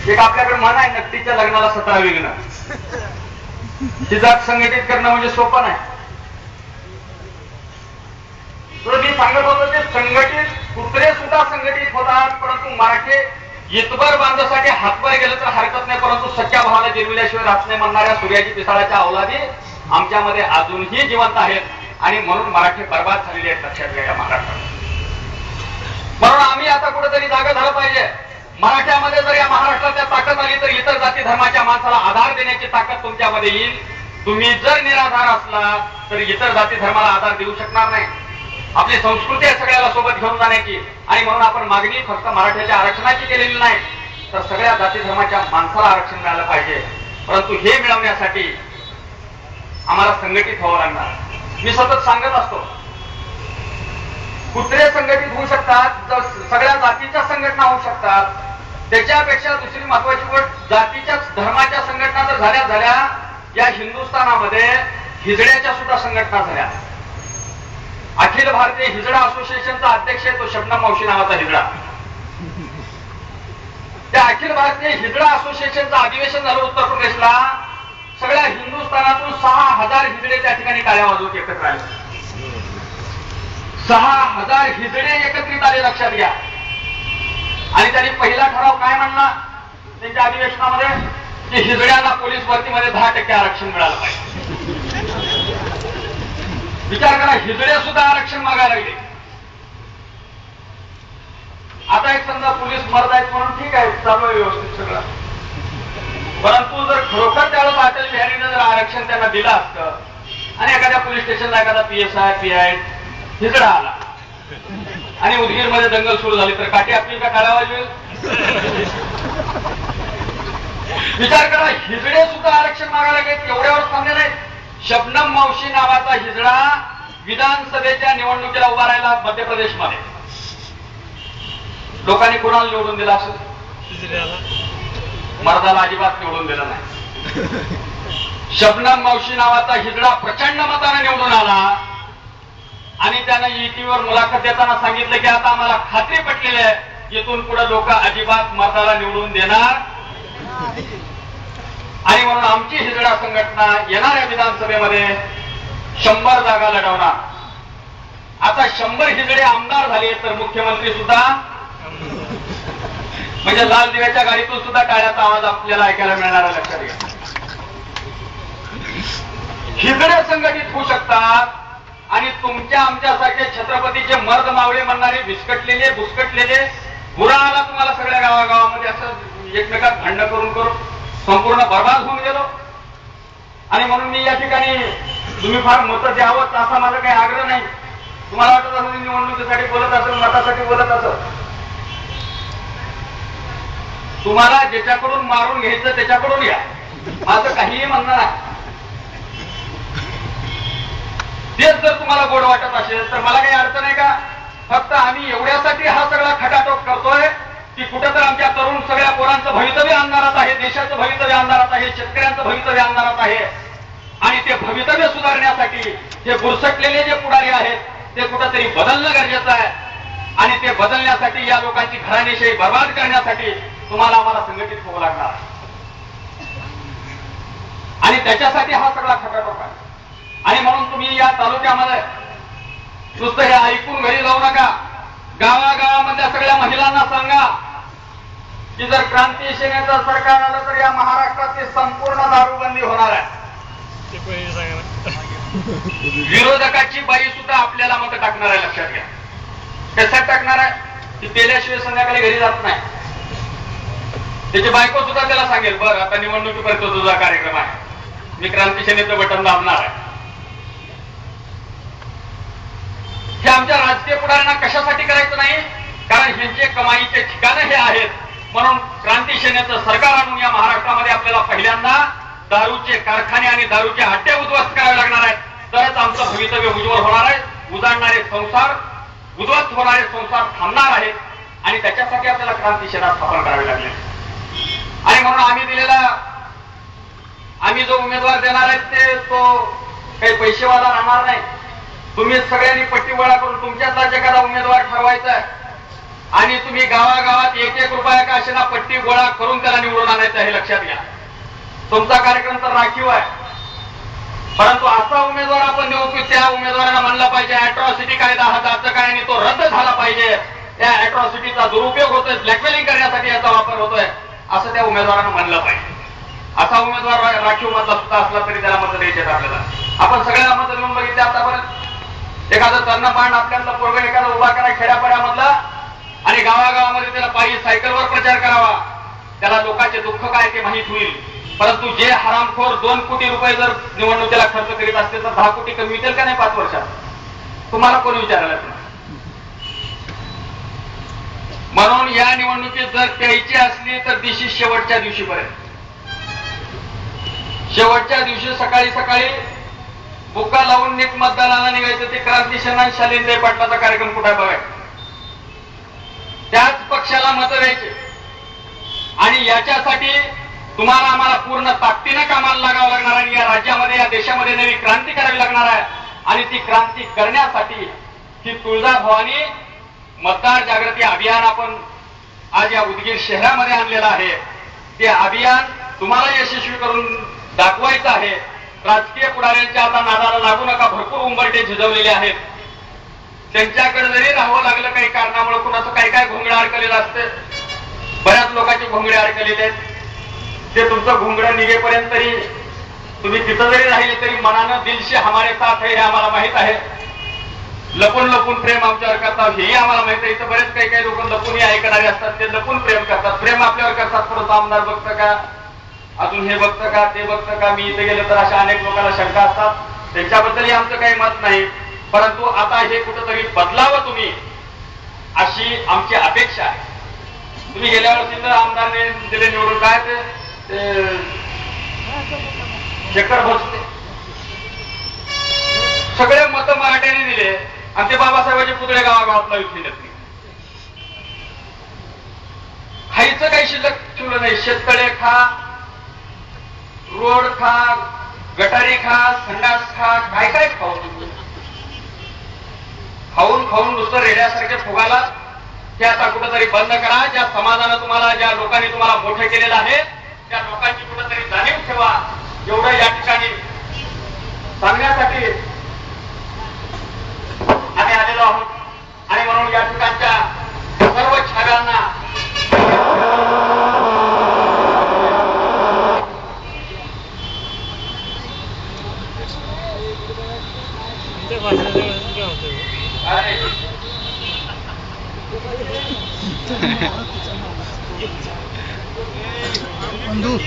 एक आपल्याकडे म्हण आहे, नकटीच्या लग्नाला 17 विघ्न. ही जात संघटित करणं म्हणजे सोपं नाही. तर मी सांगत होतो ते संघटित, कुत्रे सुद्धा संघटित होतात, परंतु मराठे इतबर बांधसाठी हातवर गेलं तर हरकत नाही, परंतु सख्या भावाला जिरविल्याशिवाय राहत नाही म्हणणाऱ्या सूर्याची पिसाळाच्या अवलादी आमच्यामध्ये अजूनही जिवंत आहेत. आणि म्हणून मराठी बर्बाद झालेले आहेत लक्षात घ्या महाराष्ट्रात. म्हणून आम्ही आता कुठेतरी जागा झालं पाहिजे. मराठ्यामध्ये जर या महाराष्ट्राच्या ताकद आली तर इतर जाती धर्माच्या माणसाला आधार देण्याची ताकद तुमच्यामध्ये येईल. तुम्ही जर निराधार असला तर इतर जाती धर्माला आधार देऊ शकणार नाही. आपली संस्कृती आहे सगळ्याला सोबत घेऊन जाण्याची. आणि म्हणून आपण मागणी फक्त मराठ्याच्या आरक्षणाची केलेली नाही, तर सगळ्या जाती धर्माच्या माणसाला आरक्षण मिळालं पाहिजे. परंतु हे मिळवण्यासाठी आम्हाला संघटित व्हावं लागणार. मी सतत सांगत असतो, कुत्रे संघटित होऊ शकतात, सगळ्या जातीच्या संघटना होऊ शकतात. त्याच्यापेक्षा दुसरी महत्वाची गोष्ट, जातीच्या धर्माच्या संघटना जर झाल्या या हिंदुस्थानामध्ये हिजड्याच्या सुद्धा संघटना झाल्या. अखिल भारतीय हिजडा असोसिएशनचा अध्यक्ष आहे तो शबनम मावशी नावाचा हिजडा. त्या अखिल भारतीय हिजडा असोसिएशनचं अधिवेशन झालं उत्तर प्रदेशला. सगळ्या हिंदुस्थानातून 6000 हिजडे त्या ठिकाणी टाळ्या वाजवत एकत्र आले. 6000 हिजडे एकत्रित आले, लक्षात घ्या. आणि त्यांनी पहिला ठराव काय म्हणला त्यांच्या अधिवेशनामध्ये, की हिजड्यांना पोलीस भरतीमध्ये 10% आरक्षण मिळालं पाहिजे. विचार करा, हिजडे सुद्धा आरक्षण मागायला लागले. आता एक समजा पोलीस मर्द आहेत म्हणून ठीक आहे, चालू आहे व्यवस्थित सगळं. परंतु जर खरोखर त्यावेळेस अटल बिहारीने जर आरक्षण त्यांना दिलं असतं आणि एखाद्या पोलीस स्टेशनला एखादा PSI PI हिजडा आला आणि उदगीर मध्ये दंगल सुरू झाली तर काठी आपली का टाळ्या वाजवेल? विचार करा, हिजडे सुद्धा आरक्षण मागायला गेले. एवढ्यावर थांबले नाही. शबनम मावशी नावाचा हिजडा विधानसभेच्या निवडणुकीला उभा राहिला मध्य प्रदेशमध्ये. लोकांनी कोणाला निवडून दिला असेल? मर्दाला अजिबात निवडून दिलं नाही. शबनम मावशी नावाचा हिजडा प्रचंड मताने निवडून आला आणि त्यानं ईटीव्हीवर मुलाखत देताना सांगितलं की आता आम्हाला खात्री पटलेली आहे, इथून पुढे लोक अजिबात मर्दाला निवडून देणार. आणि म्हणून आमची हिजडा संघटना येणाऱ्या विधानसभेमध्ये 100 जागा लढवणार. आता 100 हिजडे आमदार झाले तर मुख्यमंत्री सुद्धा, म्हणजे लाल दिव्याच्या गाडीतून सुद्धा टाळ्याचा आवाज आपल्याला ऐकायला मिळणार, लक्षात घ्या. हिजडे संघटित होऊ शकतात आणि तुमच्या आमच्यासारखे छत्रपतीचे मर्द मावळे म्हणणारे विस्कटलेले बुसकटलेले बुरा आला तुम्हाला सगळ्या गावागावामध्ये असं एकमेकात भांडण करून संपूर्ण बर्बाद होऊन गेलो. आणि म्हणून मी या ठिकाणी तुम्ही फार मतं द्यावं असा माझा काही आग्रह नाही. तुम्हाला वाटत असेल निवडणुकीसाठी बोलत असेल, मतासाठी बोलत असेल, तुम्हाला ज्याच्याकडून मारून घ्यायचं त्याच्याकडून या, माझं काहीही म्हणणं नाही. तेच जर तुम्हाला गोड वाटत असेल तर मला काही अडचण आहे का? फक्त आम्ही एवढ्यासाठी हा सगळा खटाटोप करतोय की कुठेतरी आमच्या तरुण सगळ्या पोरांचं भवितव्य अंधारात आहे, देशाचं भवितव्य अंधारात आहे, शेतकऱ्यांचं भवितव्य अंधारात आहे. आणि ते भवितव्य सुधारण्यासाठी जे बुरसटलेले जे पुढारी आहेत ते कुठेतरी बदलणं गरजेचं आहे. आणि ते बदलण्यासाठी या लोकांची घराणेशाही बर्बाद करण्यासाठी तुम्हाला आम्हाला संघटित व्हावं लागणार. आणि त्याच्यासाठी हा सगळा खटाटोप आहे. आणि म्हणून तुम्ही या तालुक्यामध्ये नुसतं हे ऐकून घरी जाऊ नका. गावागावामधल्या सगळ्या महिलांना सांगा की जर क्रांती सेनेचं सरकार आलं तर या महाराष्ट्राची संपूर्ण दारूबंदी होणार आहे. विरोधकाची बाई सुद्धा आपल्याला मतं टाकणार आहे, लक्षात घ्या. कशात टाकणार आहे? ती पेल्याशिवाय संध्याकाळी घरी जात नाही. त्याची बायको सुद्धा त्याला सांगेल, बरं आता निवडणुकीपर्यंत तुझा कार्यक्रम आहे, मी क्रांती सेनेचं बटन दाबणार आहे. हे आमच्या राजकीय पुढाऱ्यांना कशासाठी करायचं नाही, कारण ह्यांचे कमाईचे ठिकाणं हे आहेत. म्हणून क्रांती सेनेचं सरकार आणून या महाराष्ट्रामध्ये आपल्याला पहिल्यांदा दारूचे कारखाने आणि दारूचे अड्डे उद्ध्वस्त करावे लागणार आहेत. तरच आमचं भवितव्य उज्ज्वल होणार आहे. उजाडणारे संसार, उद्ध्वस्त होणारे संसार थांबणार आहेत. आणि त्याच्यासाठी आपल्याला क्रांती सेना स्थापन करावी लागली. आणि म्हणून आम्ही जो उमेदवार देणार आहे ते तो काही पैसेवाला राहणार नाही. तुम्ही सगळ्यांनी पट्टी गोळा करून तुमच्यातलाच एखादा उमेदवार ठरवायचा आहे. आणि तुम्ही गावागावात 1-1 रुपया का अशा पट्टी गोळा करून त्याला निवडून आणायचं हे लक्षात घ्या. तुमचा कार्यक्रम तर राखीव आहे, परंतु असा उमेदवार आपण देऊ की त्या उमेदवारांना म्हणलं पाहिजे अॅट्रॉसिटी कायदा हा जाचक आहे आणि तो रद्द झाला पाहिजे. त्या अॅट्रॉसिटीचा दुरुपयोग होतोय, ब्लॅकमेलिंग करण्यासाठी याचा वापर होतोय असं त्या उमेदवारांना म्हणलं पाहिजे. असा उमेदवार राखीव मधला सुद्धा असला तरी त्याला मत द्यायचे आपल्याला. आपण सगळ्याला मत देऊन बघितले आतापर्यंत. एखादं तरुण आपल्याला पोरग एखादा उभा करा खेड्यापाड्यामधला आणि गावागावामध्ये त्याला पायी सायकलवर प्रचार करावा, त्याला लोकांचे दुःख काय ते माहीत होईल. परंतु जे हरामखोर 2 कोटी रुपये जर निवडणुकीला खर्च करीत असते तर 10 कोटी कमी होतील का नाही 5 वर्षात? तुम्हाला कोणी विचारायला? म्हणून या निवडणुकीत जर प्यायची असली तर दिशी शेवटच्या दिवशीपर्यंत. शेवटच्या दिवशी सकाळी सकाळी बुक्का लावून नीट मतदानाला निघायचं. ते क्रांतिसेना शालिंदे पाटलाचा कार्यक्रम कुठे बघायचा, त्याच पक्षाला मत द्यायचे. आणि याच्यासाठी तुम्हाला आम्हाला पूर्ण ताकदीनं कामाला लागावं लागणार आहे. या राज्यामध्ये या देशामध्ये नवी क्रांती करावी लागणार आहे. आणि ती क्रांती करण्यासाठी ही तुळजाभवानी मतदार जागृती अभियान आपण आज या उदगीर शहरामध्ये आणलेलं आहे. ते अभियान तुम्हाला यशस्वी करून दाखवायचं आहे. राजकीय पुढाऱ्यांच्या आता नादाला लागू नका. भरपूर उंबरटे झिजवलेले आहेत. त्यांच्याकडे जरी राहावं लागलं काही कारणामुळे, कुणाचं काय काय घोंगडं अडकलेलं असतं, बऱ्याच लोकांचे घोंगडे अडकलेले आहेत. ते तुमचं घोंगडं निघेपर्यंत तरी तुम्ही तिथं जरी राहिले तरी मनानं दिलशे हमारे साथ आहे हे आम्हाला माहित आहे. लपून लपून प्रेम आमच्यावर करतात हेही आम्हाला माहित आहे. इथं बरेच काही काही लोक लपूनही ऐकणारे असतात, ते लपून प्रेम करतात. प्रेम आपल्यावर करतात, परंतु आमदार बघतं का, अजून हे बघतं का, ते बघतं का, मी इथे गेलं तर अशा अनेक लोकांना शंका असतात. त्यांच्याबद्दलही आमचं काही मत नाही. परंतु आता हे कुठंतरी बदलावं तुम्ही, अशी आमची अपेक्षा आहे. तुम्ही गेल्या वर्षी तर आमदारने दिले निवडून काय ते शेखर भोसले सगळे मत मराठ्याने दिले आणि ते बाबासाहेबांचे पुतळे गावागावातला विकले. खायचं काही शिल्लक ठेवलं नाही. शेततळे खा, रोड खा, गटारी खा, संडास खा, काय काय खाऊ तुम्ही. खाऊन खाऊन नुसतं रेड्यासारखे फुगाला. ते आता कुठंतरी बंद करा. ज्या समाजानं तुम्हाला, ज्या लोकांनी तुम्हाला मोठे केलेलं आहे त्या लोकांची कुठंतरी जाणीव ठेवा. एवढं या ठिकाणी सांगण्यासाठी आम्ही आलेलो आहोत. आणि म्हणून या ठिकाणच्या सर्व छाव्यांना बंधू